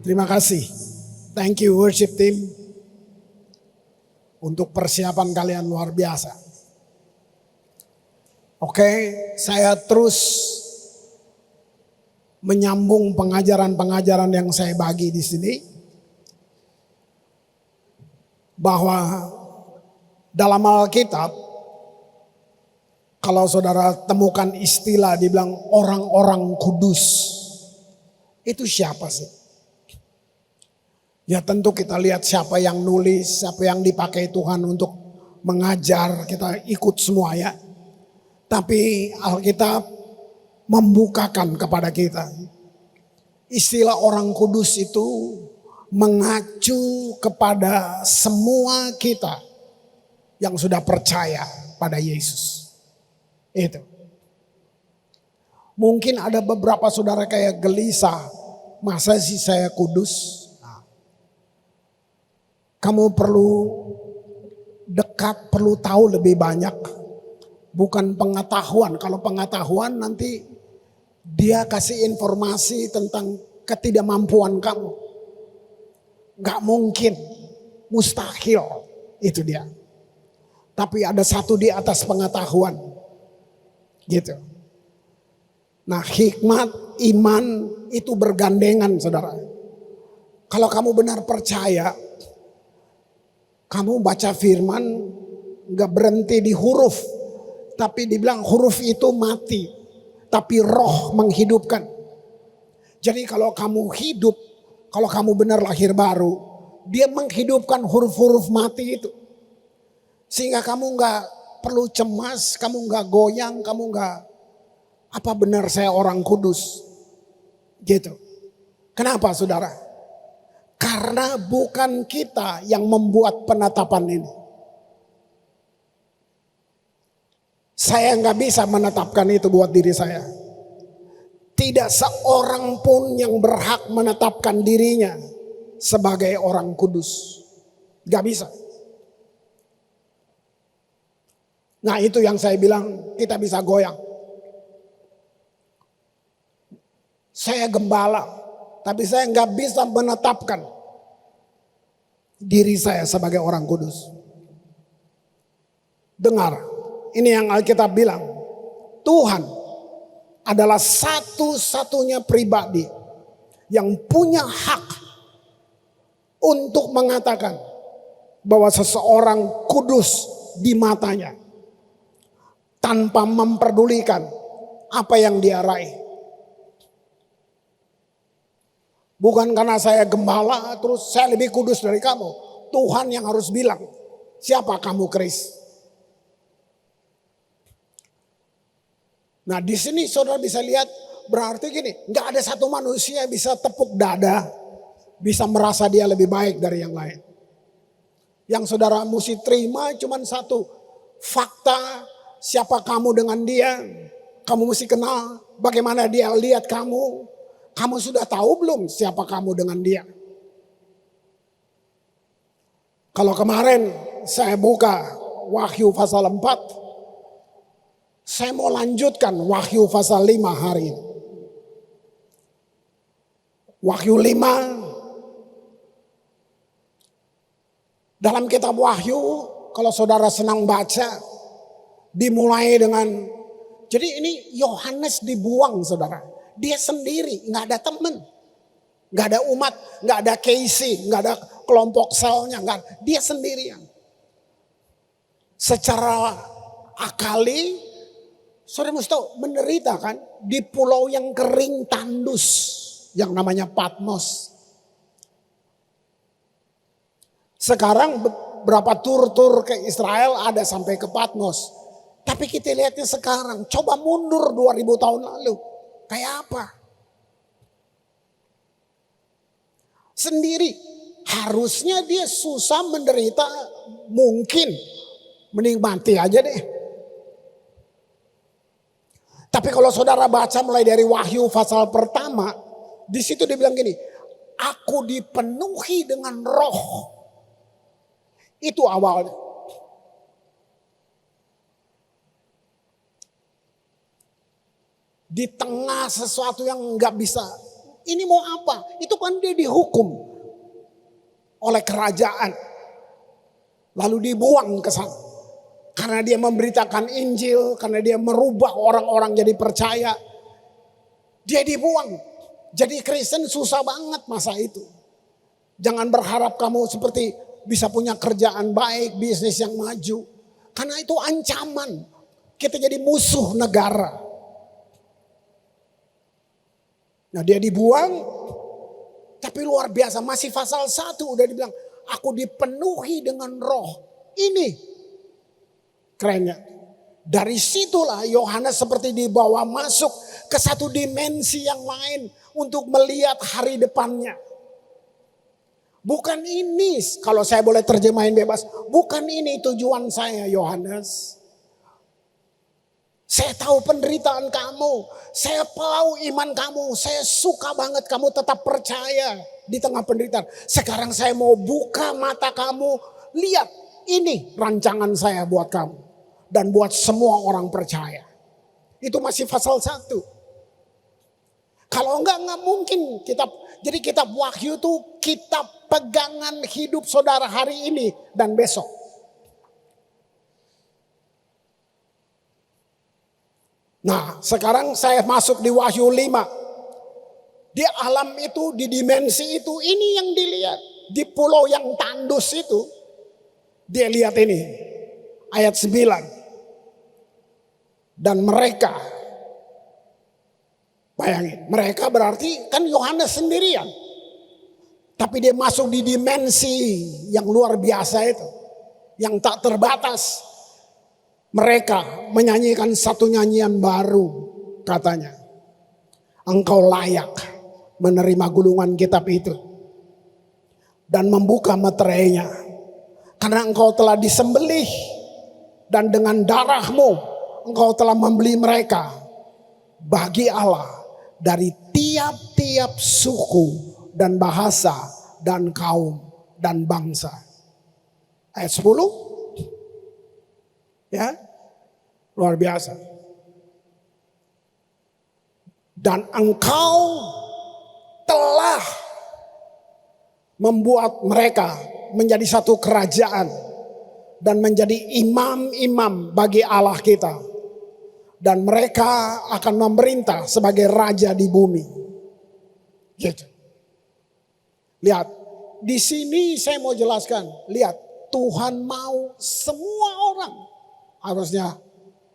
Terima kasih. Thank you worship team. Untuk persiapan kalian luar biasa. Oke, saya terus menyambung pengajaran-pengajaran yang saya bagi di sini. Bahwa dalam Alkitab, kalau saudara temukan istilah dibilang orang-orang kudus, itu siapa sih? Ya tentu kita lihat siapa yang nulis, siapa yang dipakai Tuhan untuk mengajar, kita ikut semua ya. Tapi Alkitab membukakan kepada kita. Istilah orang kudus itu mengacu kepada semua kita yang sudah percaya pada Yesus. Itu. Mungkin ada beberapa saudara kayak gelisah, masa sih saya kudus? Kamu perlu dekat, perlu tahu lebih banyak. Bukan pengetahuan. Kalau pengetahuan nanti dia kasih informasi tentang ketidakmampuan kamu. Gak mungkin, mustahil, itu dia. Tapi ada satu di atas pengetahuan. Gitu. Nah hikmat, iman itu bergandengan saudara. Kalau kamu benar percaya, kamu baca firman gak berhenti di huruf. Tapi dibilang huruf itu mati. Tapi roh menghidupkan. Jadi kalau kamu hidup, kalau kamu benar lahir baru, dia menghidupkan huruf-huruf mati itu. Sehingga kamu gak perlu cemas, kamu gak goyang, kamu gak, apa benar saya orang kudus? Gitu. Kenapa saudara? Karena bukan kita yang membuat penetapan ini. Saya nggak bisa menetapkan itu buat diri saya. Tidak seorang pun yang berhak menetapkan dirinya sebagai orang kudus. Gak bisa. Nah itu yang saya bilang kita bisa goyang. Saya gembala, tapi saya nggak bisa menetapkan diri saya sebagai orang kudus. Dengar, ini yang Alkitab bilang. Tuhan adalah satu-satunya pribadi yang punya hak untuk mengatakan bahwa seseorang kudus di matanya. Tanpa memperdulikan apa yang dia raih. Bukan karena saya gembala terus saya lebih kudus dari kamu. Tuhan yang harus bilang, siapa kamu Kris? Nah di sini saudara bisa lihat berarti gini, nggak ada satu manusia yang bisa tepuk dada, bisa merasa dia lebih baik dari yang lain. Yang saudara mesti terima cuma satu, fakta siapa kamu dengan dia, kamu mesti kenal bagaimana dia lihat kamu. Kamu sudah tahu belum siapa kamu dengan dia? Kalau kemarin saya buka Wahyu pasal 4. Saya mau lanjutkan Wahyu pasal 5 hari ini. Wahyu 5. Dalam kitab Wahyu, kalau saudara senang baca, dimulai dengan, jadi ini Yohanes dibuang saudara. Dia sendiri, gak ada teman. Gak ada umat, gak ada Casey, gak ada kelompok selnya. Dia sendirian. Secara akali, saudara mesti tahu menderita kan. Di pulau yang kering tandus, yang namanya Patmos. Sekarang berapa tur-tur ke Israel ada sampai ke Patmos. Tapi kita lihatnya sekarang, coba mundur 2000 tahun lalu. Kayak apa? Sendiri. Harusnya dia susah menderita. Mungkin. Menikmati aja deh. Tapi kalau saudara baca mulai dari Wahyu pasal pertama. Di situ dia bilang gini. Aku dipenuhi dengan roh. Itu awalnya. Di tengah sesuatu yang nggak bisa Ini mau apa? Itu kan dia dihukum oleh kerajaan. Lalu dibuang ke sana. Karena dia memberitakan Injil, karena dia merubah orang-orang jadi percaya. Dia dibuang. Jadi Kristen susah banget masa itu. Jangan berharap kamu seperti bisa punya kerjaan baik, bisnis yang maju. Karena itu ancaman. Kita jadi musuh negara. Nah dia dibuang. Tapi luar biasa, masih pasal 1 udah dibilang, aku dipenuhi dengan roh. Ini kerennya. Dari situlah Yohanes seperti dibawa masuk ke satu dimensi yang lain untuk melihat hari depannya. Bukan ini, kalau saya boleh terjemahin bebas, bukan ini tujuan saya Yohanes. Saya tahu penderitaan kamu, saya tahu iman kamu, saya suka banget kamu tetap percaya di tengah penderitaan. Sekarang saya mau buka mata kamu, lihat ini rancangan saya buat kamu. Dan buat semua orang percaya. Itu masih pasal 1. Kalau enggak mungkin kitab. Jadi kitab Wahyu itu kitab pegangan hidup saudara hari ini dan besok. Nah sekarang saya masuk di Wahyu 5. Di alam itu, di dimensi itu, ini yang dilihat. Di pulau yang tandus itu, dia lihat ini. Ayat 9. Dan mereka, bayangin, mereka berarti kan Yohanes sendirian. Tapi dia masuk di dimensi yang luar biasa itu. Yang tak terbatas. Mereka menyanyikan satu nyanyian baru katanya. Engkau layak menerima gulungan kitab itu. Dan membuka meterainya. Karena engkau telah disembelih. Dan dengan darahmu engkau telah membeli mereka bagi Allah dari tiap-tiap suku dan bahasa dan kaum dan bangsa. Ayat 10. Ya. Luar biasa. Dan engkau telah membuat mereka menjadi satu kerajaan dan menjadi imam-imam bagi Allah kita. Dan mereka akan memerintah sebagai raja di bumi. Gitu. Lihat, di sini saya mau jelaskan. Lihat, Tuhan mau semua orang harusnya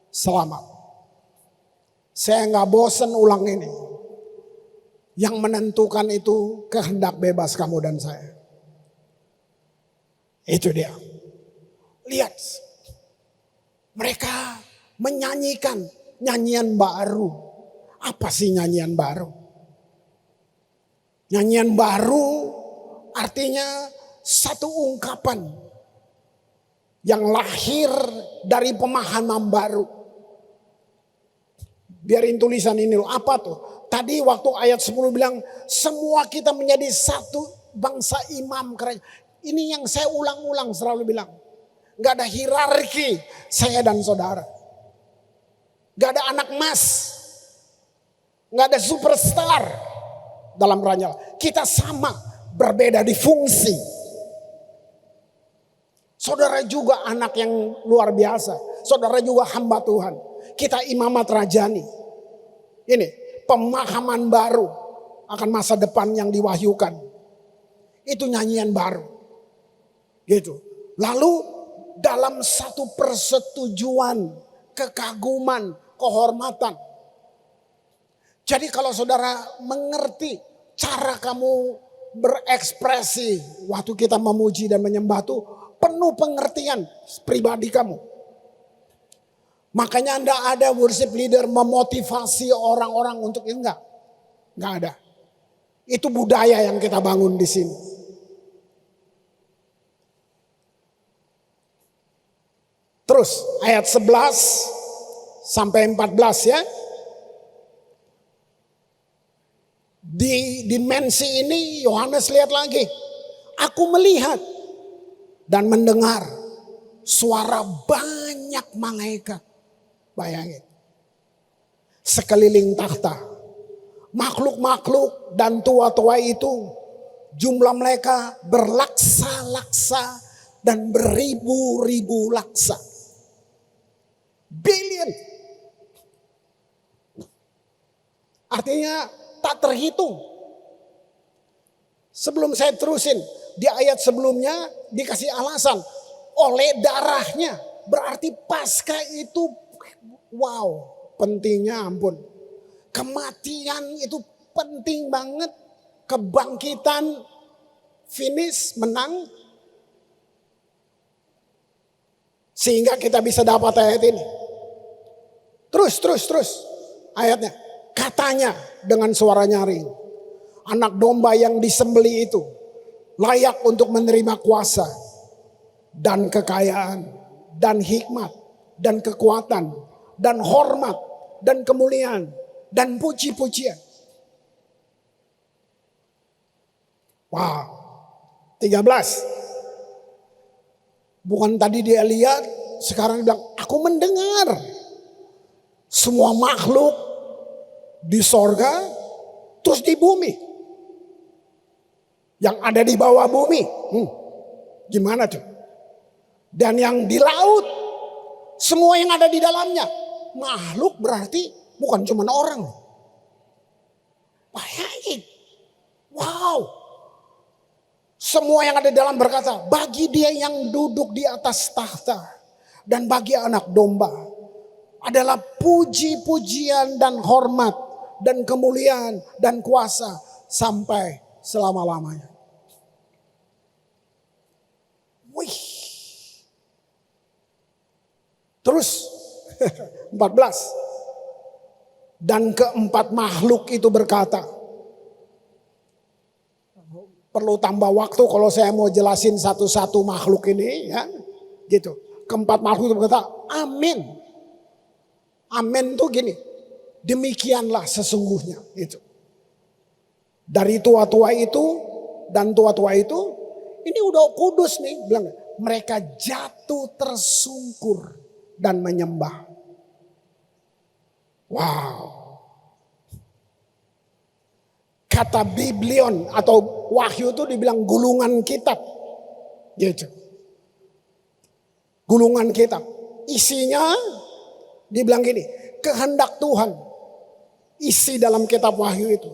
selamat. Saya nggak bosan ulang ini. Yang menentukan itu kehendak bebas kamu dan saya. Itu dia. Lihat, mereka menyanyikan nyanyian baru. Apa sih nyanyian baru? Nyanyian baru artinya satu ungkapan yang lahir dari pemahaman baru. Biarin tulisan ini loh, apa tuh? Tadi waktu ayat 10 bilang semua kita menjadi satu bangsa imam kerajaan. Ini yang saya ulang-ulang selalu bilang. Gak ada hierarki saya dan saudara. Gak ada anak emas. Gak ada superstar dalam ranjang. Kita sama, berbeda di fungsi. Saudara juga anak yang luar biasa. Saudara juga hamba Tuhan. Kita imamat rajani. Ini pemahaman baru akan masa depan yang diwahyukan. Itu nyanyian baru. Gitu. Lalu dalam satu persetujuan, kekaguman, kehormatan. Jadi kalau saudara mengerti cara kamu berekspresi waktu kita memuji dan menyembah itu penuh pengertian pribadi kamu. Makanya enggak ada worship leader memotivasi orang-orang untuk enggak ada. Itu budaya yang kita bangun di sini. Terus ayat 11 sampai 14 ya. Di dimensi ini Yohanes lihat lagi. Aku melihat dan mendengar suara banyak malaikat. Bayangin. Sekeliling takhta. Makhluk-makhluk dan tua-tua itu jumlah mereka berlaksa-laksa dan beribu-ribu laksa. Billion. Artinya tak terhitung. Sebelum saya terusin, di ayat sebelumnya dikasih alasan oleh darahnya. Berarti Paskah itu wow, pentingnya ampun. Kematian itu penting banget. Kebangkitan, finish, menang. Sehingga kita bisa dapat ayat ini. Terus ayatnya. Katanya dengan suara nyaring. Anak domba yang disembelih itu layak untuk menerima kuasa dan kekayaan dan hikmat dan kekuatan dan hormat dan kemuliaan dan puji-pujian. Wow. 13. Bukan tadi dia lihat, sekarang dia bilang, aku mendengar. Semua makhluk di sorga, terus di bumi. Yang ada di bawah bumi. Gimana tuh? Dan yang di laut, semua yang ada di dalamnya. Makhluk berarti bukan cuma orang. Bayangin. Wow. Semua yang ada di dalam berkata, bagi dia yang duduk di atas tahta dan bagi anak domba adalah puji-pujian dan hormat dan kemuliaan dan kuasa sampai selama-lamanya. Wih. Terus 14. Dan keempat makhluk itu berkata, perlu tambah waktu kalau saya mau jelasin satu-satu makhluk ini ya. Gitu. Keempat makhluk itu berkata, amin. Amin tuh gini. Demikianlah sesungguhnya itu. Dari tua-tua itu dan tua-tua itu ini udah kudus nih bilang, mereka jatuh tersungkur dan menyembah. Wow. Kata Biblion atau Wahyu itu dibilang gulungan kitab. Gitu. Gulungan kitab. Isinya dibilang gini, kehendak Tuhan. Isi dalam kitab Wahyu itu.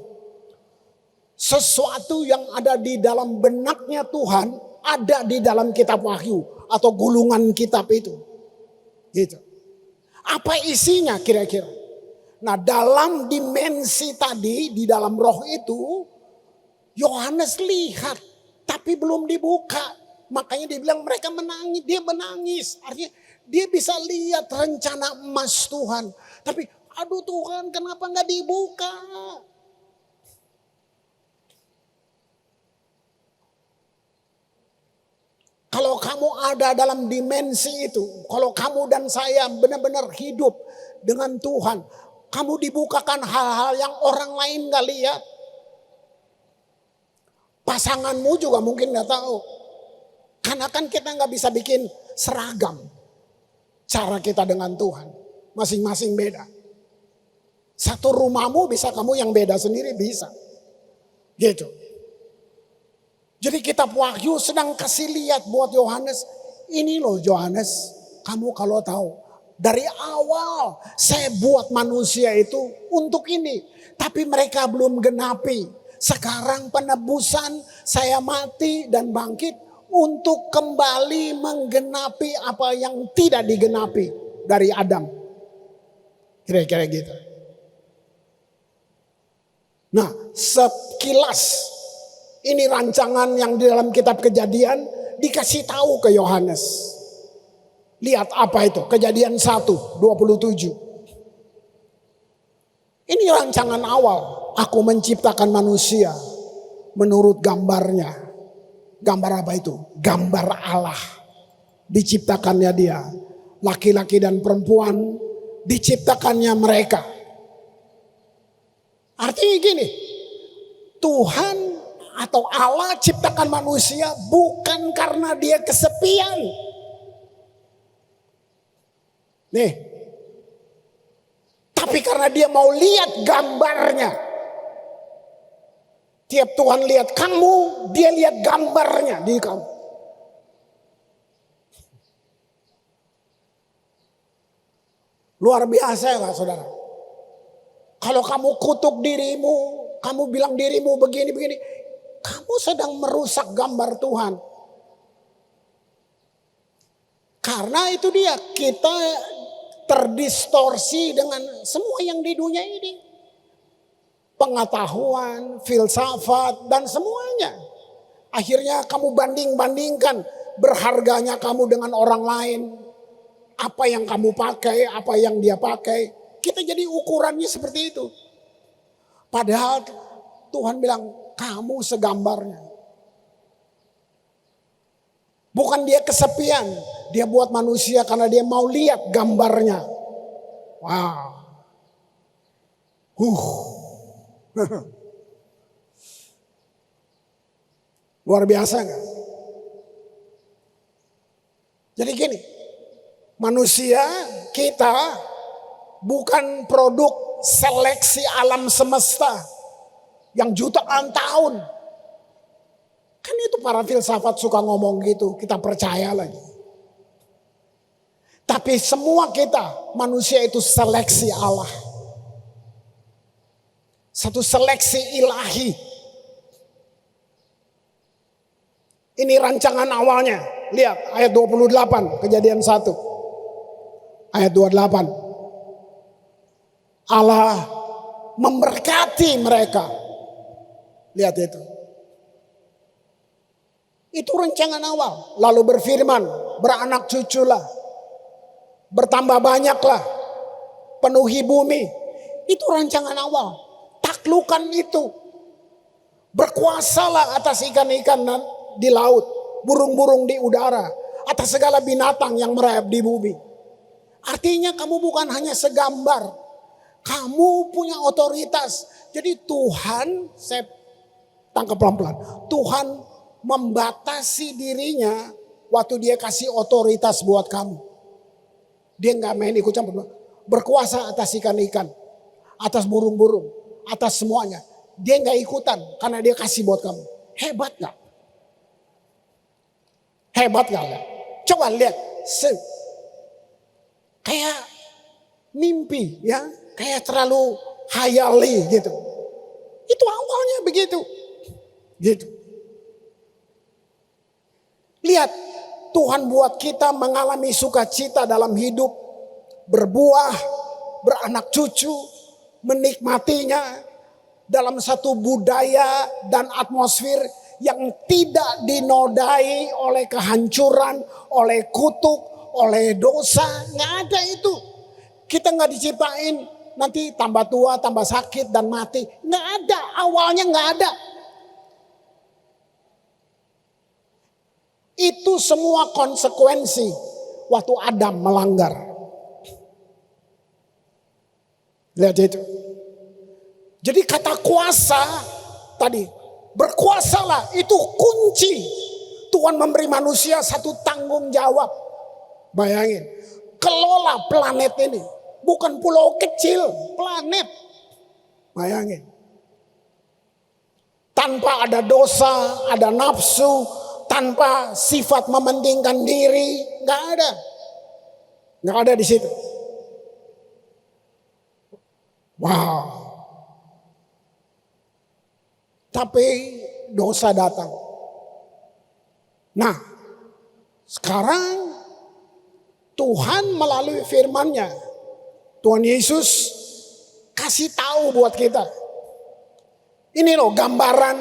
Sesuatu yang ada di dalam benaknya Tuhan ada di dalam kitab Wahyu atau gulungan kitab itu. Gitu. Apa isinya kira-kira? Nah, dalam dimensi tadi, di dalam roh itu, Yohanes lihat, tapi belum dibuka. Makanya dia bilang mereka menangis, dia menangis. Artinya dia bisa lihat rencana emas Tuhan. Tapi aduh Tuhan, kenapa gak dibuka? Kalau kamu ada dalam dimensi itu, kalau kamu dan saya benar-benar hidup dengan Tuhan, kamu dibukakan hal-hal yang orang lain gak lihat. Pasanganmu juga mungkin gak tahu. Karena kan kita gak bisa bikin seragam cara kita dengan Tuhan. Masing-masing beda. Satu rumahmu bisa kamu yang beda sendiri bisa. Gitu. Jadi kitab Wahyu sedang kasih lihat buat Yohanes. Ini loh Yohanes, kamu kalau tahu. Dari awal saya buat manusia itu untuk ini. Tapi mereka belum genapi. Sekarang penebusan saya mati dan bangkit untuk kembali menggenapi apa yang tidak digenapi dari Adam. Kira-kira gitu. Nah, sekilas ini rancangan yang di dalam kitab Kejadian dikasih tahu ke Yohanes. Lihat apa itu? Kejadian 1:27. Ini rancangan awal. Aku menciptakan manusia menurut gambarnya. Gambar apa itu? Gambar Allah. Diciptakannya dia. Laki-laki dan perempuan diciptakannya mereka. Artinya gini. Tuhan atau Allah ciptakan manusia bukan karena dia kesepian. Nih. Tapi karena dia mau lihat gambarnya. Tiap Tuhan lihat kamu, dia lihat gambarnya di kamu. Luar biasa ya saudara. Kalau kamu kutuk dirimu, kamu bilang dirimu begini-begini, kamu sedang merusak gambar Tuhan. Karena itu dia, kita terdistorsi dengan semua yang di dunia ini. Pengetahuan, filsafat, dan semuanya. Akhirnya kamu banding-bandingkan berharganya kamu dengan orang lain. Apa yang kamu pakai, apa yang dia pakai. Kita jadi ukurannya seperti itu. Padahal Tuhan bilang, kamu segambarnya. Bukan dia kesepian. Dia buat manusia karena dia mau lihat gambarnya. Wow. Luar biasa kan? Jadi gini. Manusia kita bukan produk seleksi alam semesta. Yang jutaan tahun. Kan itu para filsafat suka ngomong gitu, kita percaya lagi. Tapi semua kita, manusia itu seleksi Allah. Satu seleksi ilahi. Ini rancangan awalnya. Lihat ayat 28, Kejadian 1. Ayat 28. Allah memberkati mereka. Lihat itu. Itu rancangan awal. Lalu berfirman, beranak cuculah. Bertambah banyaklah. Penuhi bumi. Itu rancangan awal. Taklukan itu. Berkuasalah atas ikan-ikan di laut. Burung-burung di udara. Atas segala binatang yang merayap di bumi. Artinya kamu bukan hanya segambar. Kamu punya otoritas. Jadi Tuhan, saya tangkap pelan-pelan. Tuhan membatasi dirinya waktu dia kasih otoritas buat kamu. Dia nggak main ikut campur. Berkuasa atas ikan-ikan, atas burung-burung, atas semuanya. Dia nggak ikutan karena dia kasih buat kamu. Hebat nggak? Hebat nggak? Coba lihat, kayak mimpi ya, kayak terlalu hayali gitu. Itu awalnya begitu, gitu. Lihat, Tuhan buat kita mengalami sukacita dalam hidup. Berbuah, beranak cucu, menikmatinya. Dalam satu budaya dan atmosfer yang tidak dinodai oleh kehancuran, oleh kutuk, oleh dosa. Nggak ada itu. Kita nggak diciptain nanti tambah tua, tambah sakit dan mati. Nggak ada, awalnya nggak ada. Itu semua konsekuensi waktu Adam melanggar. Lihat itu. Jadi kata kuasa tadi, berkuasalah, itu kunci. Tuhan memberi manusia satu tanggung jawab. Bayangin, kelola planet ini. Bukan pulau kecil, planet. Bayangin. Tanpa ada dosa, ada nafsu, tanpa sifat mementingkan diri, nggak ada. Nggak ada di situ. Wow. Tapi dosa datang. Nah, sekarang Tuhan melalui firman-Nya, Tuhan Yesus kasih tahu buat kita. Ini loh gambaran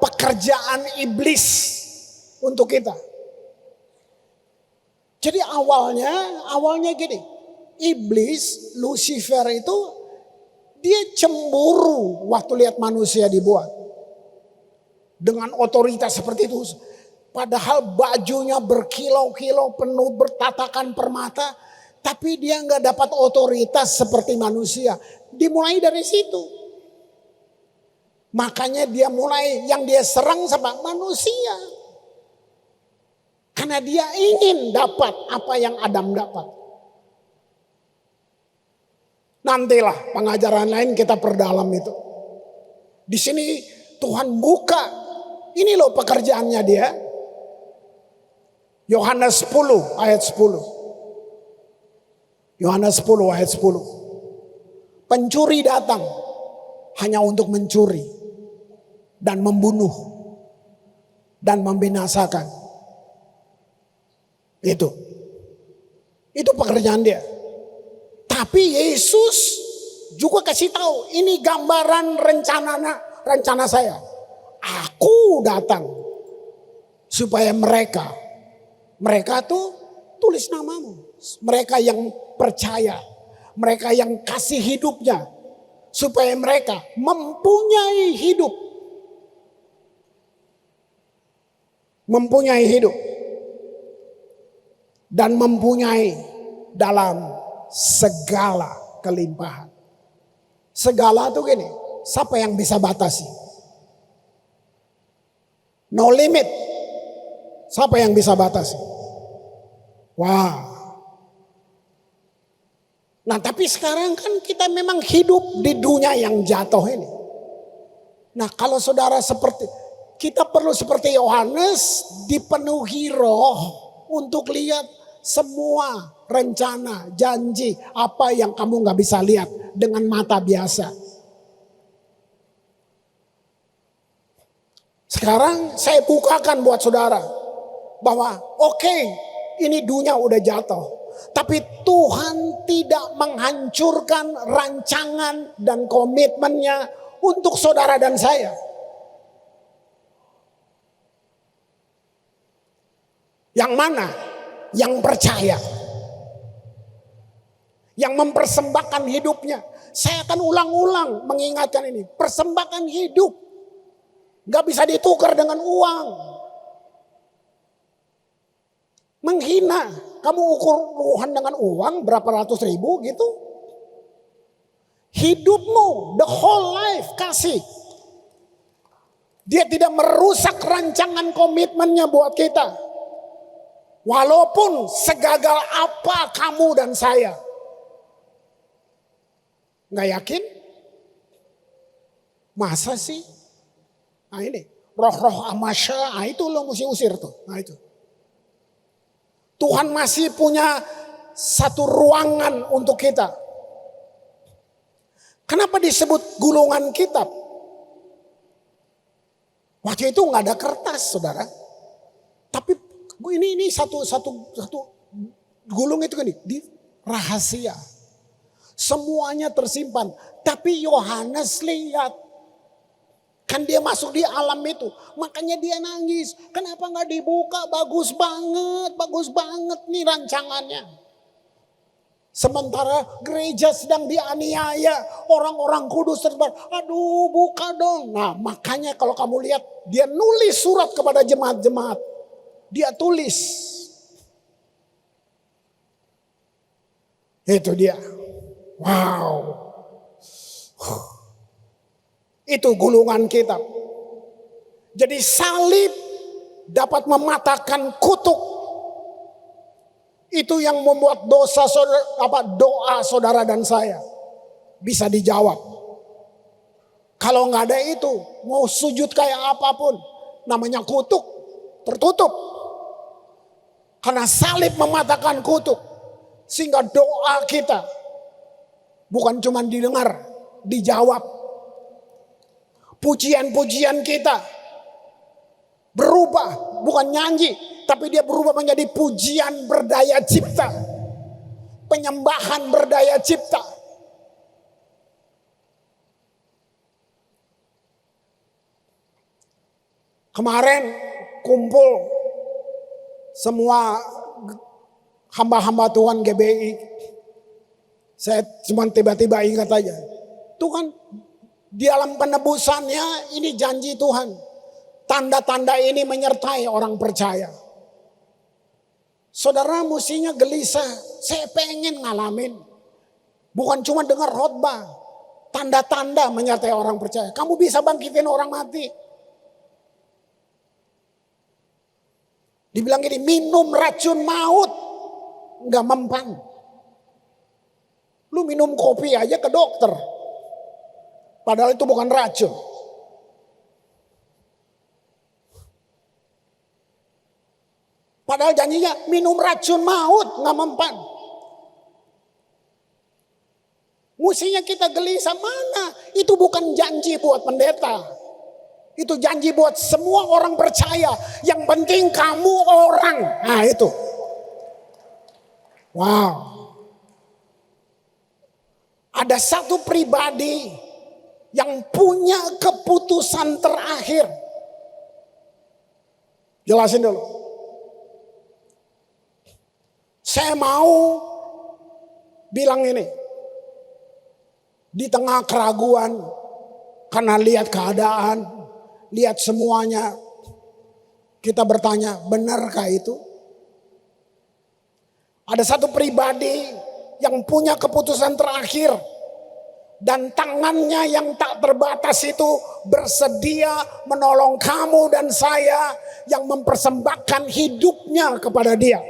pekerjaan iblis untuk kita. Jadi awalnya gini. Iblis, Lucifer itu dia cemburu waktu lihat manusia dibuat. Dengan otoritas seperti itu. Padahal bajunya berkilau-kilau penuh bertatakan permata. Tapi dia nggak dapat otoritas seperti manusia. Dimulai dari situ. Makanya dia mulai yang dia serang sama manusia. Karena dia ingin dapat apa yang Adam dapat. Nantilah pengajaran lain kita perdalam itu. Di sini Tuhan buka. Ini loh pekerjaannya dia. Yohanes 10 ayat 10. Yohanes 10 ayat 10. Pencuri datang hanya untuk mencuri dan membunuh dan membinasakan. Itu pekerjaan dia. Tapi Yesus juga kasih tahu, ini gambaran rencana saya. Aku datang supaya mereka tuh tulis namamu. Mereka yang percaya, mereka yang kasih hidupnya, supaya mereka mempunyai hidup. Mempunyai hidup. Dan mempunyai dalam segala kelimpahan. Segala tuh gini, siapa yang bisa batasi? No limit. Siapa yang bisa batasi? Wah. Nah tapi sekarang kan kita memang hidup di dunia yang jatuh ini. Nah kalau saudara kita perlu seperti Yohanes dipenuhi roh untuk lihat semua rencana, janji, apa yang kamu gak bisa lihat dengan mata biasa. Sekarang saya bukakan buat saudara bahwa oke, ini dunia udah jatuh. Tapi Tuhan tidak menghancurkan rancangan dan komitmennya untuk saudara dan saya. Yang mana? Yang percaya. Yang mempersembahkan hidupnya. Saya akan ulang-ulang mengingatkan ini. Persembahkan hidup. Gak bisa ditukar dengan uang. Menghina. Kamu ukur Tuhan dengan uang berapa ratus ribu gitu. Hidupmu, the whole life kasih. Dia tidak merusak rancangan komitmennya buat kita. Walaupun segagal apa kamu dan saya. Nggak yakin? Masa sih? Nah ini, roh-roh amasya, itu lo mesti usir tuh. Nah itu. Tuhan masih punya satu ruangan untuk kita. Kenapa disebut gulungan kitab? Waktu itu nggak ada kertas, saudara. Tapi ini satu gulung itu gini, di rahasia. Semuanya tersimpan. Tapi Yohanes lihat, kan dia masuk di alam itu, makanya dia nangis. Kenapa nggak dibuka? Bagus banget nih rancangannya. Sementara gereja sedang dianiaya, orang-orang kudus tersebar. Aduh, buka dong. Nah, makanya kalau kamu lihat, dia nulis surat kepada jemaat-jemaat. Dia tulis. Itu dia. Wow. Itu gulungan kitab. Jadi salib dapat mematahkan kutuk. Itu yang membuat doa saudara dan saya bisa dijawab. Kalau nggak ada itu, mau sujud kayak apapun, namanya kutuk, tertutup. Karena salib mematahkan kutuk. Sehingga doa kita bukan cuma didengar, dijawab. Pujian-pujian kita berubah, bukan nyanyi, tapi dia berubah menjadi pujian berdaya cipta. Penyembahan berdaya cipta. Kemarin kumpul semua hamba-hamba Tuhan GBI. Saya cuma tiba-tiba ingat aja. Tuhan di dalam penebusannya ini janji Tuhan. Tanda-tanda ini menyertai orang percaya. Saudara mestinya gelisah. Saya pengen ngalamin. Bukan cuma dengar khotbah. Tanda-tanda menyertai orang percaya. Kamu bisa bangkitin orang mati. Dibilang gini, minum racun maut. Nggak mempan. Lu minum kopi aja ke dokter. Padahal itu bukan racun. Padahal janjinya minum racun maut nggak mempan. Musinya kita gelisah, mana? Itu bukan janji buat pendeta. Itu janji buat semua orang percaya. Yang penting kamu orang. Nah itu. Wow. Ada satu pribadi yang punya keputusan terakhir. Jelasin dulu. Saya mau bilang ini. Di tengah keraguan, karena lihat keadaan, lihat semuanya, kita bertanya, benarkah itu? Ada satu pribadi yang punya keputusan terakhir, dan tangannya yang tak terbatas itu bersedia menolong kamu dan saya yang mempersembahkan hidupnya kepada dia.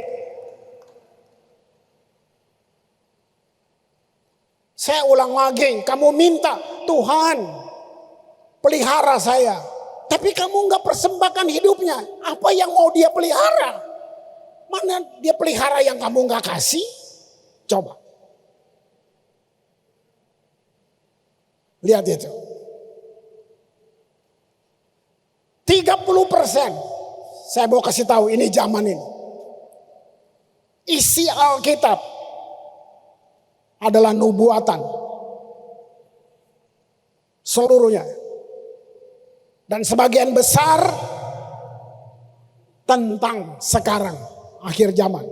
Saya ulang lagi, kamu minta Tuhan pelihara saya. Tapi kamu nggak persembahkan hidupnya. Apa yang mau dia pelihara? Mana dia pelihara yang kamu nggak kasih? Coba. Lihat itu. 30%. Saya mau kasih tahu ini zaman ini. Isi Alkitab adalah nubuatan. Seluruhnya. Dan sebagian besar tentang sekarang, akhir zaman.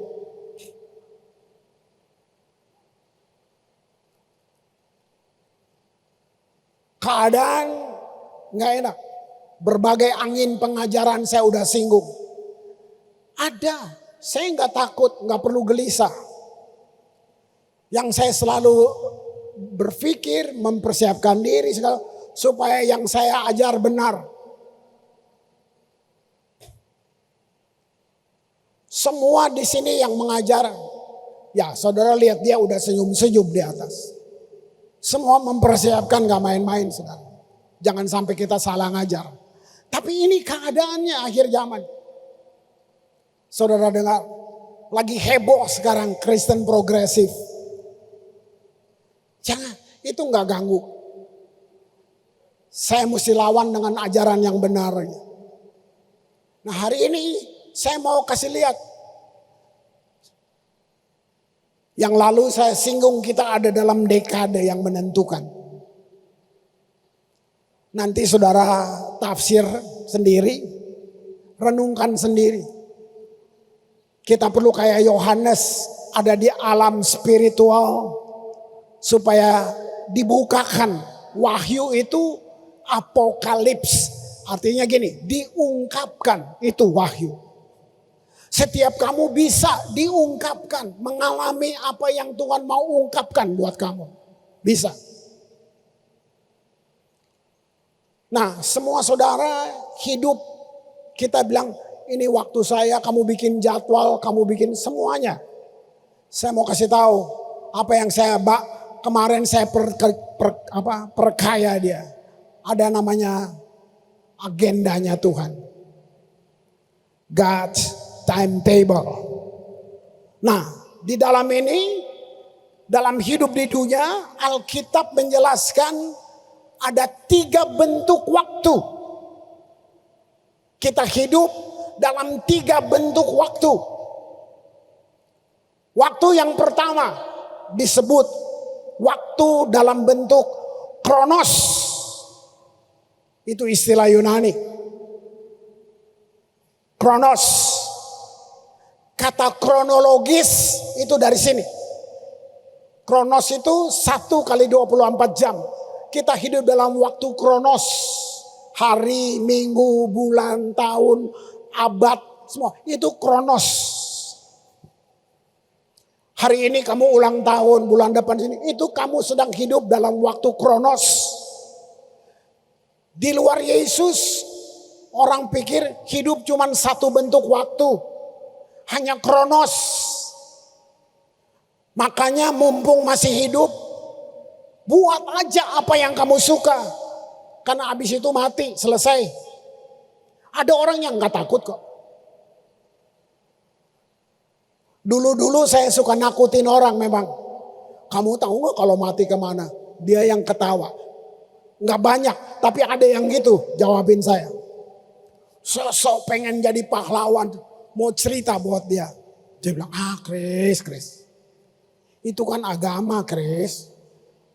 Keadaan nggak enak. Berbagai angin pengajaran saya udah singgung. Ada, saya nggak takut, nggak perlu gelisah. Yang saya selalu berpikir, mempersiapkan diri supaya yang saya ajar benar. Semua di sini yang mengajar, ya saudara lihat dia udah senyum-senyum di atas. Semua mempersiapkan, gak main-main saudara. Jangan sampai kita salah ngajar. Tapi ini keadaannya akhir zaman. Saudara dengar, lagi heboh sekarang Kristen progresif. Jangan, itu gak ganggu. Saya mesti lawan dengan ajaran yang benar. Nah hari ini saya mau kasih lihat. Yang lalu saya singgung kita ada dalam dekade yang menentukan. Nanti saudara tafsir sendiri, renungkan sendiri. Kita perlu kayak Yohanes ada di alam spiritual. Supaya dibukakan. Wahyu itu apokalips. Artinya gini, diungkapkan itu wahyu. Setiap kamu bisa diungkapkan. Mengalami apa yang Tuhan mau ungkapkan buat kamu. Bisa. Nah semua saudara hidup. Kita bilang ini waktu saya, kamu bikin jadwal, kamu bikin semuanya. Saya mau kasih tahu apa yang saya kemarin saya perkaya dia. Ada namanya agendanya Tuhan. God's timetable. Nah, di dalam ini, dalam hidup di dunia, Alkitab menjelaskan ada 3 bentuk waktu. Kita hidup dalam 3 bentuk waktu. Waktu yang pertama disebut waktu dalam bentuk kronos. Itu istilah Yunani. Kronos. Kata kronologis itu dari sini. Kronos itu 1 kali 24 jam. Kita hidup dalam waktu kronos. Hari, minggu, bulan, tahun, abad, semua. Itu kronos. Hari ini kamu ulang tahun, bulan depan sini. Itu kamu sedang hidup dalam waktu kronos. Di luar Yesus, orang pikir hidup cuma 1 bentuk waktu. Hanya kronos. Makanya mumpung masih hidup, buat aja apa yang kamu suka. Karena habis itu mati, selesai. Ada orang yang gak takut kok. Dulu-dulu saya suka nakutin orang memang. Kamu tahu nggak kalau mati kemana? Dia yang ketawa. Nggak banyak, tapi ada yang gitu jawabin saya. Sosok pengen jadi pahlawan, mau cerita buat dia. Dia bilang, Chris. Itu kan agama, Chris.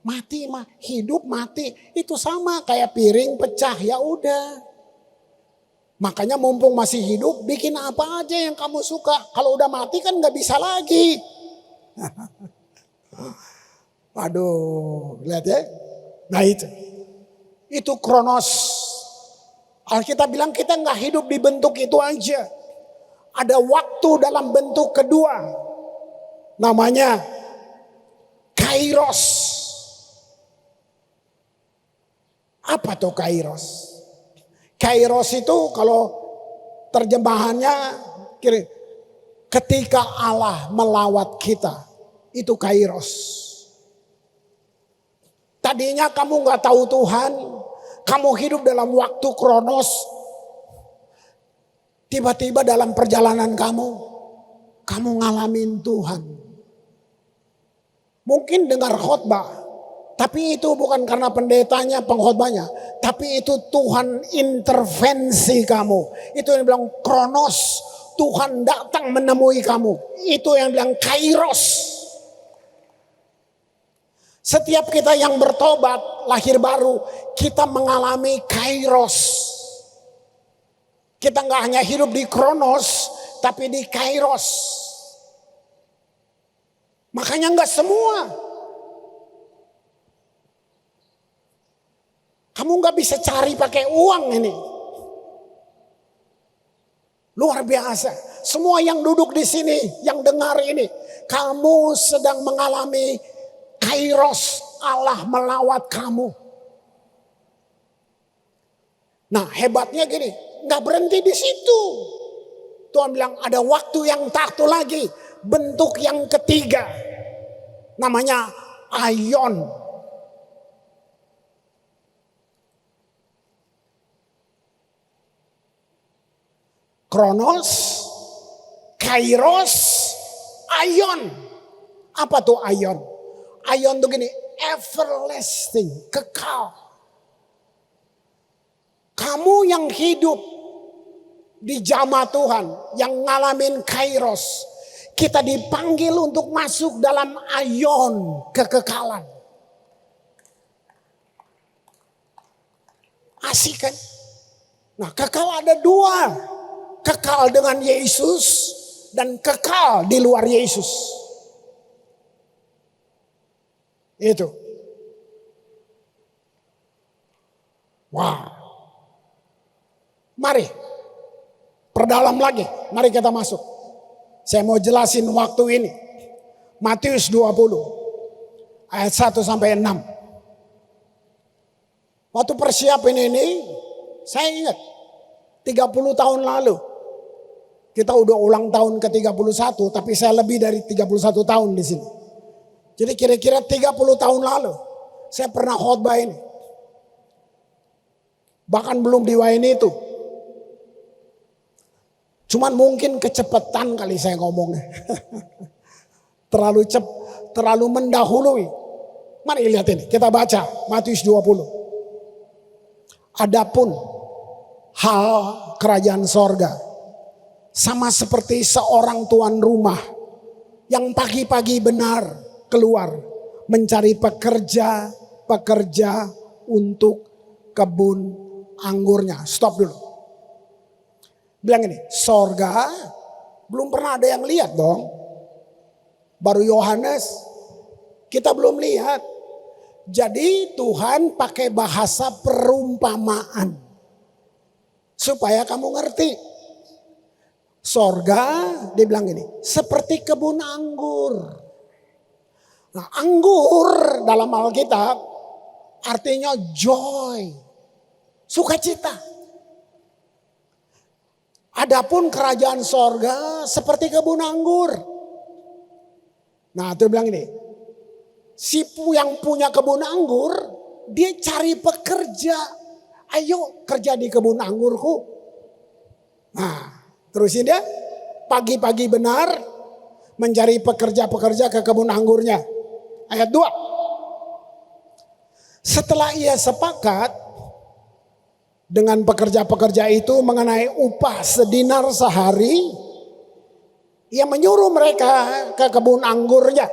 Mati mah, hidup mati. Itu sama kayak piring pecah, ya udah. Makanya mumpung masih hidup, bikin apa aja yang kamu suka. Kalau udah mati kan gak bisa lagi. Aduh, lihat ya. Nah itu kronos. Alkitab bilang kita gak hidup di bentuk itu aja. Ada waktu dalam bentuk kedua. Namanya kairos. Apa tuh kairos? Kairos itu kalau terjemahannya ketika Allah melawat kita, itu kairos. Tadinya kamu gak tahu Tuhan, kamu hidup dalam waktu kronos. Tiba-tiba dalam perjalanan kamu ngalamin Tuhan. Mungkin dengar khotbah. Tapi itu bukan karena pendetanya, pengkhotbahnya. Tapi itu Tuhan intervensi kamu. Itu yang bilang kronos. Tuhan datang menemui kamu. Itu yang bilang kairos. Setiap kita yang bertobat, lahir baru, kita mengalami kairos. Kita gak hanya hidup di kronos, tapi di kairos. Makanya gak semua. Kamu gak bisa cari pakai uang ini. Luar biasa. Semua yang duduk di sini, yang dengar ini. Kamu sedang mengalami kairos, Allah melawat kamu. Nah hebatnya gini, gak berhenti di situ. Tuhan bilang ada waktu yang tak lagi. Bentuk yang ketiga. Namanya aion. Kronos, kairos, aion. Apa tuh aion? Aion tuh gini, everlasting, kekal. Kamu yang hidup di jamaah Tuhan, yang ngalamin kairos, kita dipanggil untuk masuk dalam aion kekekalan. Asik kan? Nah kekal ada dua. Kekal dengan Yesus dan kekal di luar Yesus. Itu. Wow. Mari. Perdalam lagi. Mari kita masuk. Saya mau jelasin waktu ini. Matius 20. Ayat 1 sampai 6. Waktu persiapan ini. Saya ingat. 30 tahun lalu. Kita udah ulang tahun ke-31, tapi saya lebih dari 31 tahun di sini. Jadi kira-kira 30 tahun lalu, saya pernah khotbah ini. Bahkan belum diwain itu. Cuman mungkin kecepatan kali saya ngomongnya. terlalu mendahului. Mari lihat ini, kita baca Matius 20. Adapun hal kerajaan sorga. Sama seperti seorang tuan rumah yang pagi-pagi benar keluar mencari pekerja untuk kebun anggurnya. Stop dulu. Bilang ini, sorga belum pernah ada yang lihat dong. Baru Yohanes, kita belum lihat. Jadi Tuhan pakai bahasa perumpamaan. Supaya kamu ngerti. Sorga, dia bilang gini, seperti kebun anggur. Nah, anggur dalam Alkitab artinya joy, sukacita. Adapun kerajaan sorga seperti kebun anggur. Nah, dia bilang ini, si yang punya kebun anggur, dia cari pekerja. Ayo kerja di kebun anggurku. Nah. Terusin dia, pagi-pagi benar, mencari pekerja-pekerja ke kebun anggurnya. Ayat 2. Setelah ia sepakat dengan pekerja-pekerja itu mengenai upah sedinar sehari, ia menyuruh mereka ke kebun anggurnya.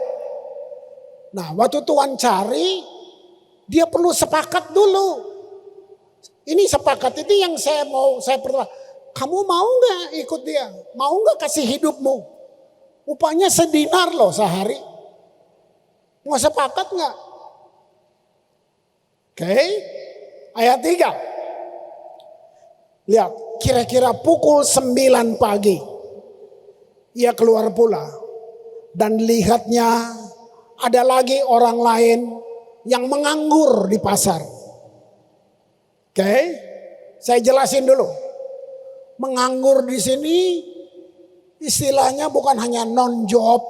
Nah, waktu Tuhan cari, dia perlu sepakat dulu. Ini sepakat itu yang saya pertama. Kamu mau nggak ikut dia? Mau nggak kasih hidupmu? Upahnya sedinar loh sehari. Mau sepakat nggak? Oke, ayat 3. Lihat, kira-kira pukul 9 pagi. Ia keluar pula. Dan lihatnya ada lagi orang lain yang menganggur di pasar. Oke, saya jelasin dulu. Menganggur di sini istilahnya bukan hanya non job,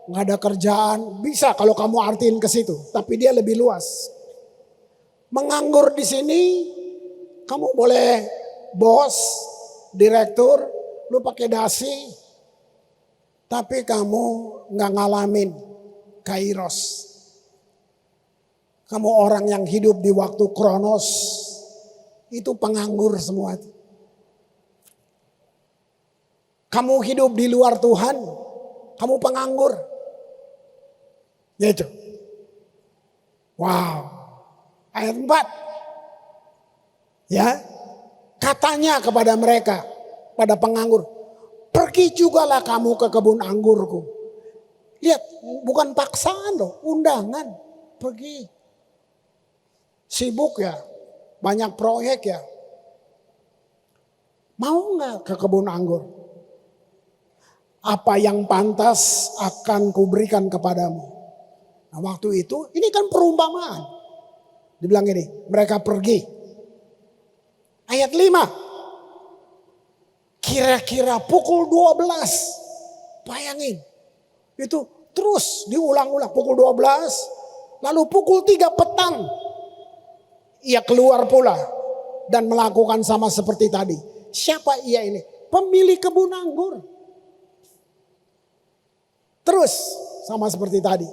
nggak ada kerjaan. Bisa kalau kamu artiin ke situ, tapi dia lebih luas. Menganggur di sini kamu boleh bos, direktur, lu pakai dasi, tapi kamu nggak ngalamin kairos. Kamu orang yang hidup di waktu kronos, itu penganggur semua. Kamu hidup di luar Tuhan, kamu penganggur. Ya itu. Wow. Ayat 4. Ya. Katanya kepada mereka, pada penganggur, pergi jugalah kamu ke kebun anggurku. Lihat, bukan paksaan loh, undangan. Pergi. Sibuk ya, banyak proyek ya. Mau nggak ke kebun anggur? Apa yang pantas akan kuberikan kepadamu. Nah, waktu itu, ini kan perumpamaan. Dibilang gini, mereka pergi. Ayat 5. Kira-kira pukul 12. Bayangin. Itu terus diulang-ulang. Pukul 12. Lalu pukul 3 petang. Ia keluar pula. Dan melakukan sama seperti tadi. Siapa ia ini? Pemilik kebun anggur. Terus sama seperti tadi.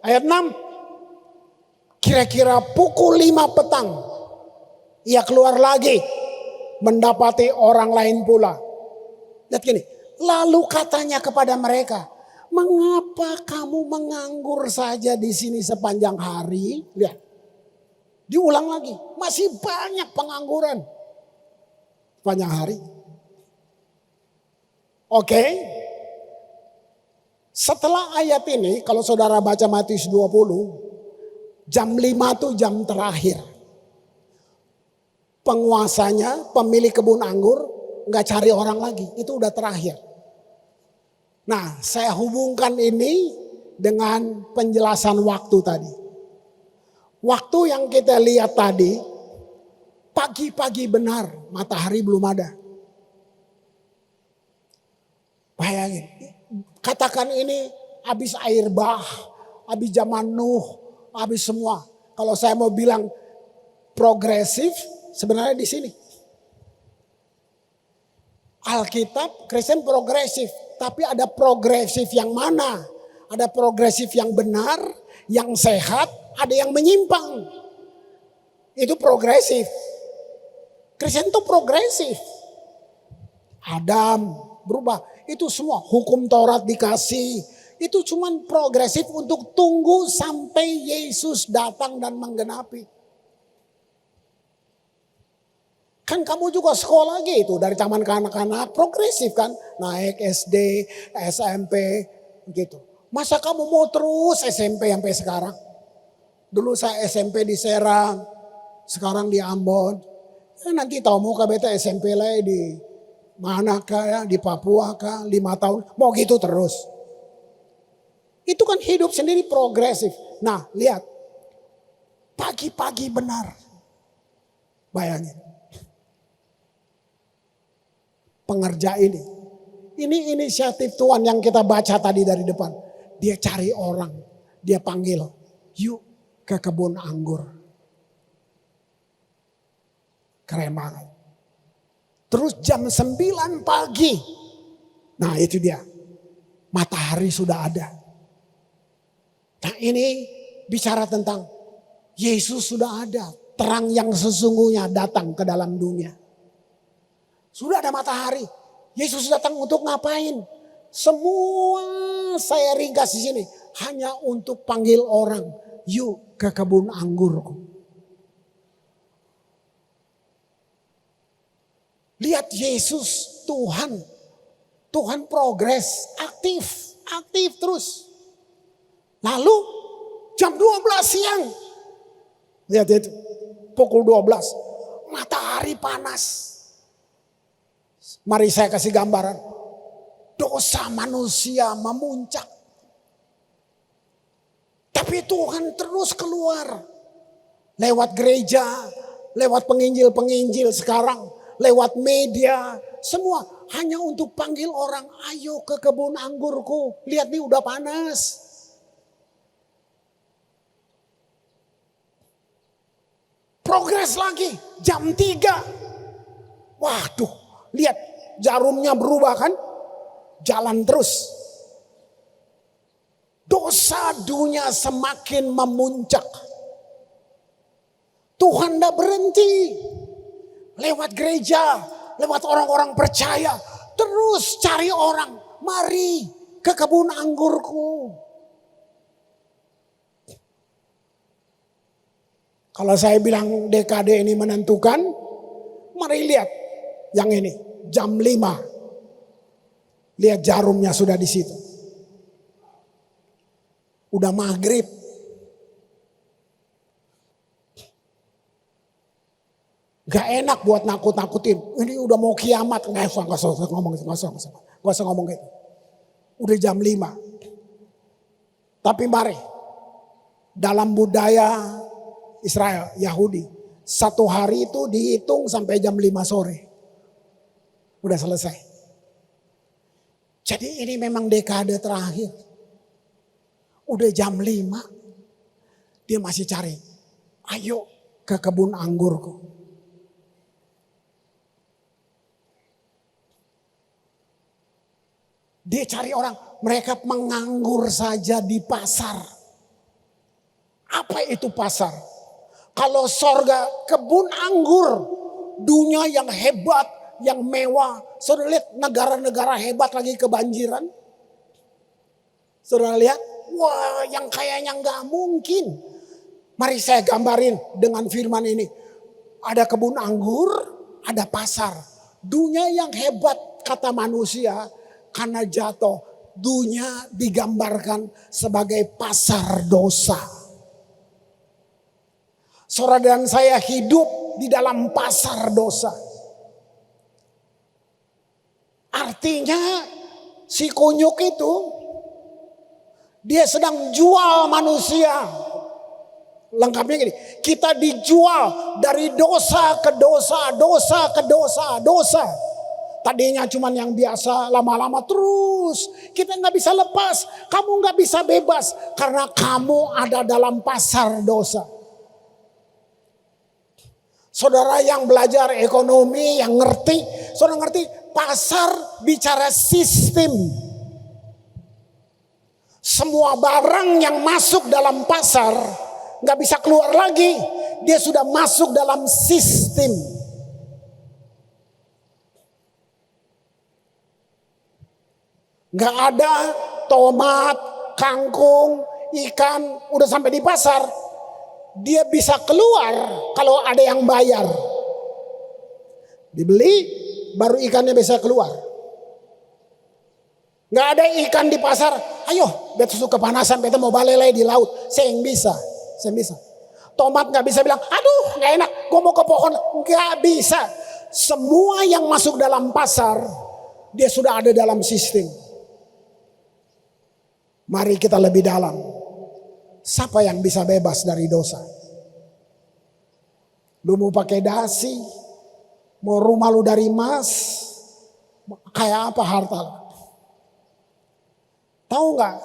Ayat 6. Kira-kira pukul 5 petang. Ia keluar lagi. Mendapati orang lain pula. Lihat gini. Lalu katanya kepada mereka. Mengapa kamu menganggur saja di sini sepanjang hari? Lihat. Diulang lagi. Masih banyak pengangguran. Sepanjang hari. Oke. Setelah ayat ini. Kalau saudara baca Matius 20. Jam 5 tuh jam terakhir. Penguasanya, pemilik kebun anggur, nggak cari orang lagi. Itu udah terakhir. Nah, saya hubungkan ini dengan penjelasan waktu tadi. Waktu yang kita lihat tadi, pagi-pagi benar, matahari belum ada. Bayangin, katakan ini habis air bah, habis zaman Nuh. Habis semua. Kalau saya mau bilang progresif, sebenarnya di sini. Alkitab Kristen progresif, tapi ada progresif yang mana? Ada progresif yang benar, yang sehat, ada yang menyimpang. Itu progresif. Kristen itu progresif. Adam berubah, itu semua hukum Taurat dikasih. Itu cuman progresif untuk tunggu sampai Yesus datang dan menggenapi. Kan kamu juga sekolah gitu dari taman kanak-kanak progresif kan. Naik SD, SMP gitu. Masa kamu mau terus SMP sampai sekarang? Dulu saya SMP di Serang, sekarang di Ambon. Ya nanti tahu mau beta SMP lagi di manakah ya, di Papua kah 5 tahun. Mau gitu terus. Itu kan hidup sendiri progresif. Nah lihat. Pagi-pagi benar. Bayangin. Pengerja ini. Ini inisiatif Tuhan yang kita baca tadi dari depan. Dia cari orang. Dia panggil. Yuk ke kebun anggur. Keren banget. Terus jam 9 pagi. Nah itu dia. Matahari sudah ada. Nah ini bicara tentang Yesus sudah ada. Terang yang sesungguhnya datang ke dalam dunia. Sudah ada matahari. Yesus datang untuk ngapain? Semua saya ringkas di sini. Hanya untuk panggil orang. Yuk ke kebun anggurku. Lihat Yesus Tuhan. Tuhan progres. Aktif terus. Lalu jam 12 siang. Lihat itu. Pukul 12. Matahari panas. Mari saya kasih gambaran. Dosa manusia memuncak. Tapi Tuhan terus keluar. Lewat gereja. Lewat penginjil-penginjil sekarang. Lewat media. Semua hanya untuk panggil orang. Ayo ke kebun anggurku. Lihat nih udah panas. Progres lagi. Jam 3. Waduh. Lihat jarumnya berubah kan. Jalan terus. Dosa dunia semakin memuncak. Tuhan tidak berhenti. Lewat gereja. Lewat orang-orang percaya. Terus cari orang. Mari ke kebun anggurku. Kalau saya bilang dekade ini menentukan. Mari lihat. Yang ini. Jam 5. Lihat jarumnya sudah di situ. Udah maghrib. Gak enak buat nakut-nakutin. Ini udah mau kiamat. Gak usah ngomong gitu. Udah jam 5. Tapi mari. Dalam budaya Israel, Yahudi. Satu hari itu dihitung sampai jam 5 sore. Udah selesai. Jadi ini memang dekade terakhir. Udah jam 5. Dia masih cari. Ayo ke kebun anggurku. Dia cari orang. Mereka menganggur saja di pasar. Apa itu pasar? Kalau sorga kebun anggur. Dunia yang hebat. Yang mewah. Saudara lihat negara-negara hebat lagi kebanjiran. Saudara lihat. Wah yang kayaknya gak mungkin. Mari saya gambarin dengan firman ini. Ada kebun anggur. Ada pasar. Dunia yang hebat kata manusia. Karena jatuh. Dunia digambarkan sebagai pasar dosa. Saudara dan saya hidup di dalam pasar dosa. Artinya si kunyuk itu dia sedang jual manusia. Lengkapnya gini, kita dijual dari dosa ke dosa, dosa ke dosa, dosa. Tadinya cuman yang biasa, lama-lama terus. Kita gak bisa lepas, kamu gak bisa bebas. Karena kamu ada dalam pasar dosa. Saudara yang belajar ekonomi, yang ngerti, saudara ngerti. Pasar bicara sistem. Semua barang yang masuk dalam pasar gak bisa keluar lagi. Dia sudah masuk dalam sistem. Gak ada tomat, kangkung, ikan udah sampai di pasar. Dia bisa keluar kalau ada yang bayar. Dibeli. Baru ikannya bisa keluar. Gak ada ikan di pasar. Ayo, betul kepanasan, betul mau balelai di laut. Saya yang bisa. Tomat gak bisa bilang, aduh gak enak, gue mau ke pohon. Gak bisa. Semua yang masuk dalam pasar, dia sudah ada dalam sistem. Mari kita lebih dalam. Siapa yang bisa bebas dari dosa? Lu mau pakai dasi? Mau rumah lu dari emas, kayak apa harta lu? Tahu nggak?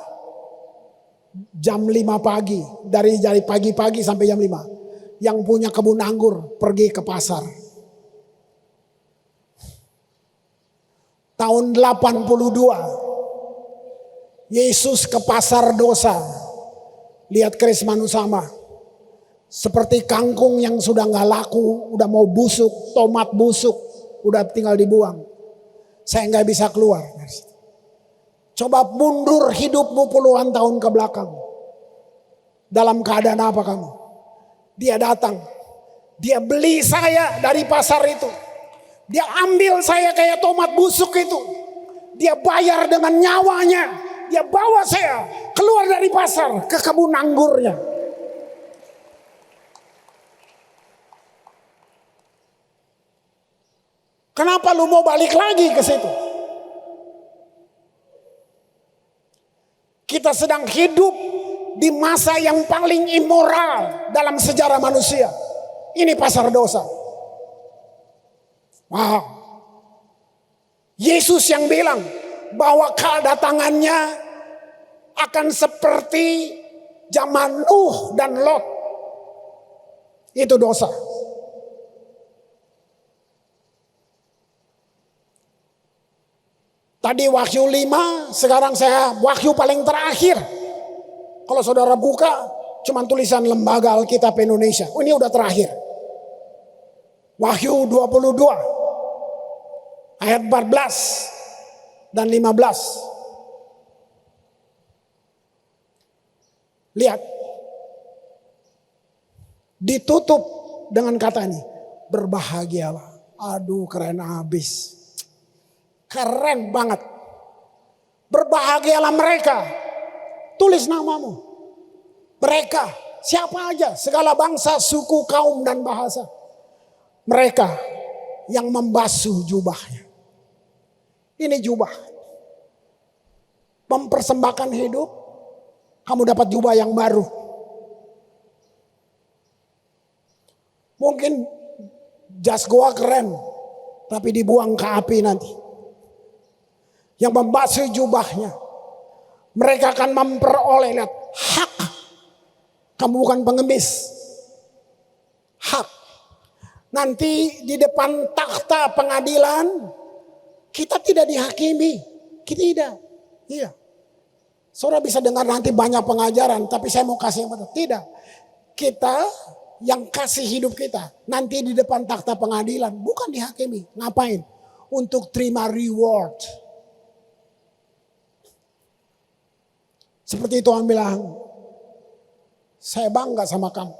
Jam 5 pagi, dari pagi-pagi sampai jam 5. Yang punya kebun anggur pergi ke pasar. Tahun 82, Yesus ke pasar dosa. Lihat keris manusama. Seperti kangkung yang sudah gak laku, udah mau busuk, tomat busuk, udah tinggal dibuang. Saya gak bisa keluar dari situ. Coba mundur hidupmu puluhan tahun ke belakang. Dalam keadaan apa kamu? Dia datang. Dia beli saya dari pasar itu. Dia ambil saya kayak tomat busuk itu. Dia bayar dengan nyawanya. Dia bawa saya keluar dari pasar ke kebun anggurnya. Kenapa lu mau balik lagi ke situ? Kita sedang hidup di masa yang paling immoral dalam sejarah manusia. Ini pasar dosa. Wow. Yesus yang bilang bahwa kedatangannya akan seperti zaman Nuh dan Lot. Itu dosa. Tadi Wahyu 5, sekarang saya Wahyu paling terakhir. Kalau saudara buka, cuman tulisan Lembaga Alkitab Indonesia. Oh, ini udah terakhir. Wahyu 22, ayat 14 dan 15. Lihat. Ditutup dengan kata ini. Berbahagialah. Aduh, keren abis. Keren banget. Berbahagialah mereka. Tulis namamu. Mereka. Siapa aja. Segala bangsa, suku, kaum, dan bahasa. Mereka yang membasuh jubahnya. Ini jubah. Mempersembahkan hidup. Kamu dapat jubah yang baru. Mungkin jas gua keren. Tapi dibuang ke api nanti. Yang membasuh jubahnya. Mereka akan memperoleh lihat, hak. Kamu bukan pengemis. Hak. Nanti di depan takhta pengadilan. Kita tidak dihakimi. Kita tidak. Iya. Saudara bisa dengar nanti banyak pengajaran. Tapi saya mau kasih yang betul. Tidak. Kita yang kasih hidup kita. Nanti di depan takhta pengadilan. Bukan dihakimi. Ngapain? Untuk terima reward. Seperti Tuhan bilang, saya bangga sama kamu.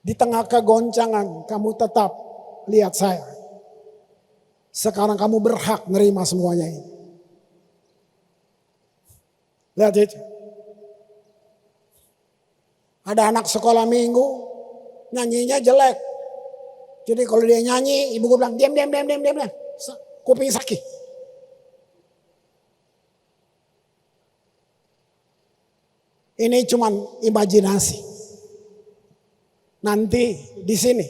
Di tengah kegoncangan, kamu tetap lihat saya. Sekarang kamu berhak nerima semuanya ini. Lihat itu. Ada anak sekolah minggu, nyanyinya jelek. Jadi kalau dia nyanyi, ibu bilang, diam. Kuping sakit. Ini cuman imajinasi. Nanti di sini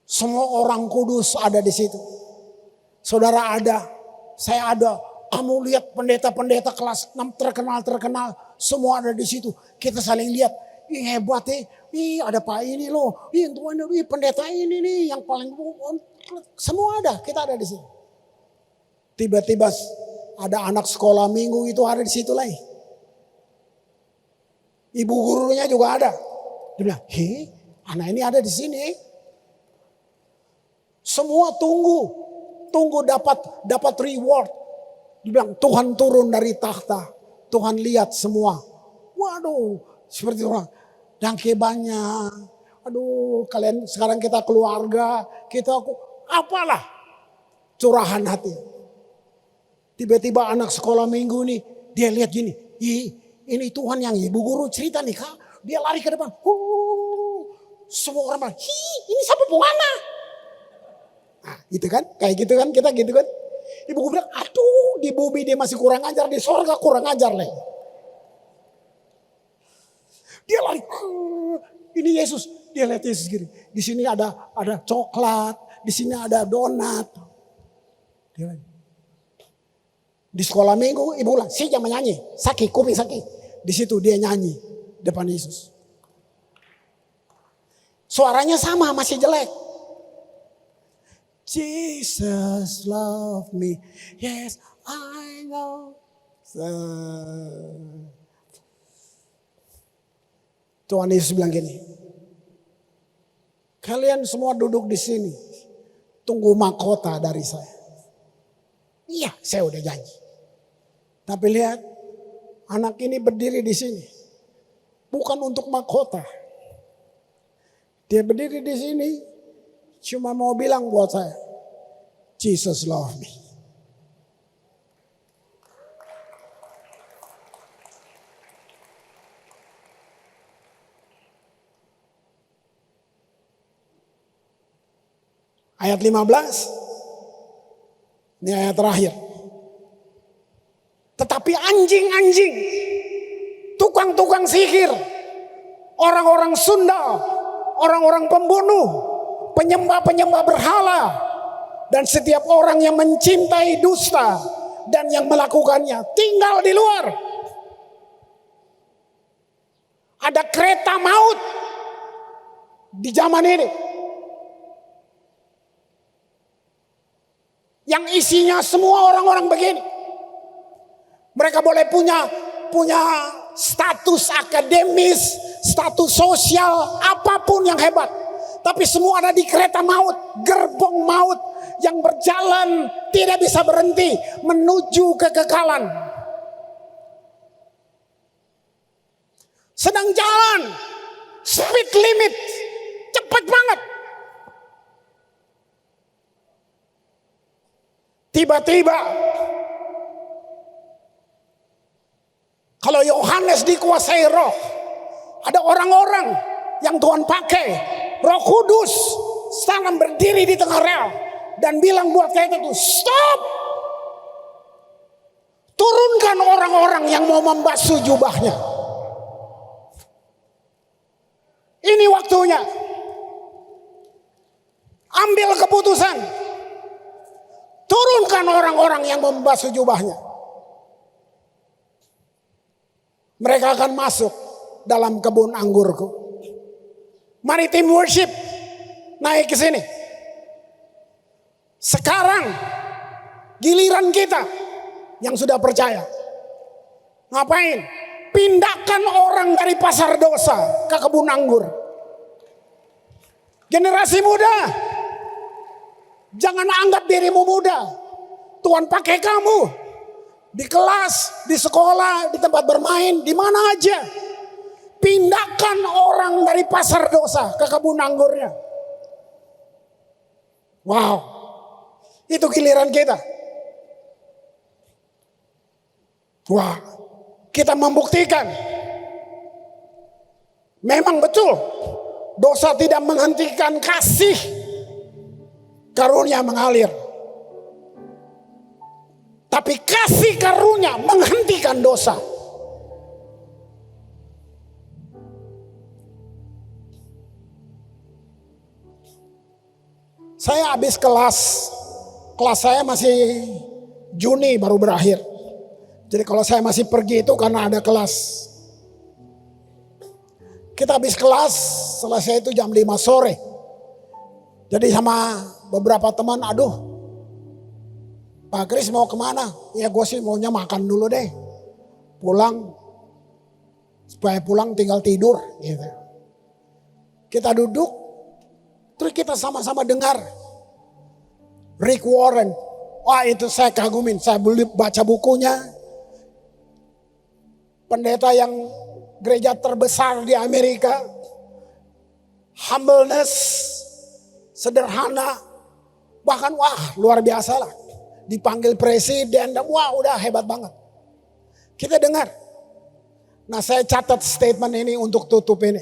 semua orang kudus ada di situ. Saudara ada, saya ada. Kamu lihat pendeta-pendeta kelas 6 terkenal, semua ada di situ. Kita saling lihat, ih hebat ih ada Pak ini loh, ih pendeta ini nih yang paling semua ada, kita ada di sini. Tiba-tiba ada anak sekolah minggu itu ada di situ lagi. Ibu gurunya juga ada. Dia bilang, anak ini ada di sini. Semua tunggu dapat reward. Dia bilang, Tuhan turun dari takhta. Tuhan lihat semua. Waduh, seperti orang. Dangke banyak. Aduh, kalian sekarang kita keluarga, apalah curahan hati. Tiba-tiba anak sekolah minggu nih, dia lihat gini, ini Tuhan yang ibu guru cerita nih kak. Dia lari ke depan. Semua orang bilang, ini siapa Pungana? Nah itu kan, kayak gitu kan, kita gitu kan. Ibu guru bilang, aduh di bumi dia masih kurang ajar, di sorga kurang ajar lagi. Dia lari, ini Yesus. Dia lihat Yesus gini. Di sini ada coklat, di sini ada donat. Dia lari. Di sekolah minggu ibu bilang, si jangan nyanyi, sakit, kuping sakit. Di situ dia nyanyi depan Yesus. Suaranya sama, masih jelek. Jesus love me. Yes, I know. Tuhan Yesus bilang gini. Kalian semua duduk di sini. Tunggu mahkota dari saya. Iya, saya udah janji. Tapi lihat, anak ini berdiri di sini. Bukan untuk mahkota. Dia berdiri di sini cuma mau bilang buat saya, Jesus love me. Ayat 15. Ini ayat terakhir. Tetapi anjing-anjing, tukang-tukang sihir, orang-orang Sunda, orang-orang pembunuh, penyembah-penyembah berhala, dan setiap orang yang mencintai dusta dan yang melakukannya tinggal di luar. Ada kereta maut di zaman ini yang isinya semua orang-orang begini. Mereka boleh punya status akademis, status sosial, apapun yang hebat. Tapi semua ada di kereta maut, gerbong maut yang berjalan tidak bisa berhenti menuju kekekalan. Sedang jalan, speed limit, cepat banget. Tiba-tiba, kalau Yohanes dikuasai roh, ada orang-orang yang Tuhan pakai, Roh Kudus sekarang berdiri di tengah rel dan bilang buat kereta itu, stop! Turunkan orang-orang yang mau membasuh jubahnya. Ini waktunya. Ambil keputusan. Turunkan orang-orang yang membasuh jubahnya. Mereka akan masuk dalam kebun anggurku. Mari tim worship naik ke sini. Sekarang giliran kita yang sudah percaya. Ngapain? Pindahkan orang dari pasar dosa ke kebun anggur. Generasi muda, jangan anggap dirimu muda. Tuhan pakai kamu di kelas, di sekolah, di tempat bermain, di mana aja. Pindahkan orang dari pasar dosa ke kebun anggurnya. Wow, itu giliran kita. Wah, kita membuktikan. Memang betul, dosa tidak menghentikan kasih. Karunia mengalir. Tapi kasih karunia menghentikan dosa. Saya habis kelas saya masih Juni baru berakhir. Jadi kalau saya masih pergi itu karena ada kelas. Kita habis kelas, selesai itu jam 5 sore. Jadi sama beberapa teman, aduh Pak Kris mau kemana? Ya gue sih maunya makan dulu deh. Pulang, supaya pulang tinggal tidur gitu. Kita duduk. Terus kita sama-sama dengar Rick Warren. Wah itu saya kagumin. Saya beli baca bukunya. Pendeta yang gereja terbesar di Amerika. Humbleness. Sederhana. Bahkan wah luar biasa lah. Dipanggil presiden. Wah udah hebat banget. Kita dengar. Nah saya catat statement ini untuk tutup ini.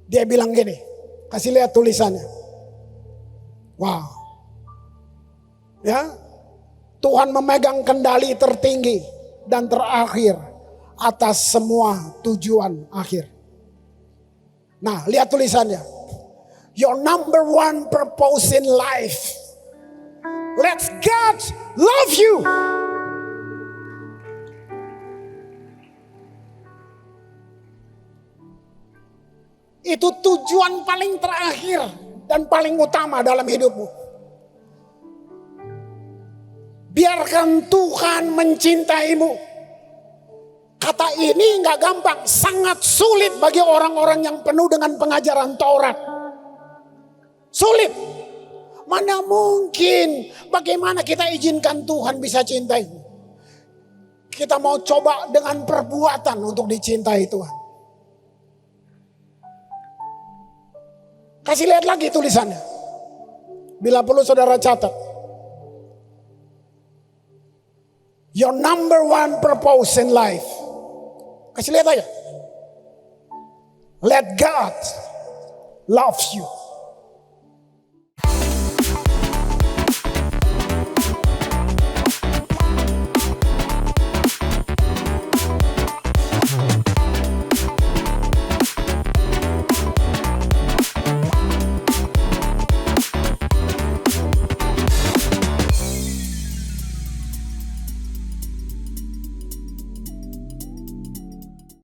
Dia bilang gini. Kasih lihat tulisannya. Wow. Ya. Tuhan memegang kendali tertinggi dan terakhir atas semua tujuan akhir. Nah, lihat tulisannya. Your number one purpose in life. Let God love you. Itu tujuan paling terakhir dan paling utama dalam hidupmu. biarkan Tuhan mencintaimu. Kata ini nggak gampang, sangat sulit bagi orang-orang yang penuh dengan pengajaran Taurat. Sulit. Mana mungkin, bagaimana kita izinkan Tuhan bisa cintai? Kita mau coba dengan perbuatan untuk dicintai Tuhan. Kasih lihat lagi tulisannya. Bila perlu saudara catat. Your number one purpose in life. Kasih lihat aja. Let God love you.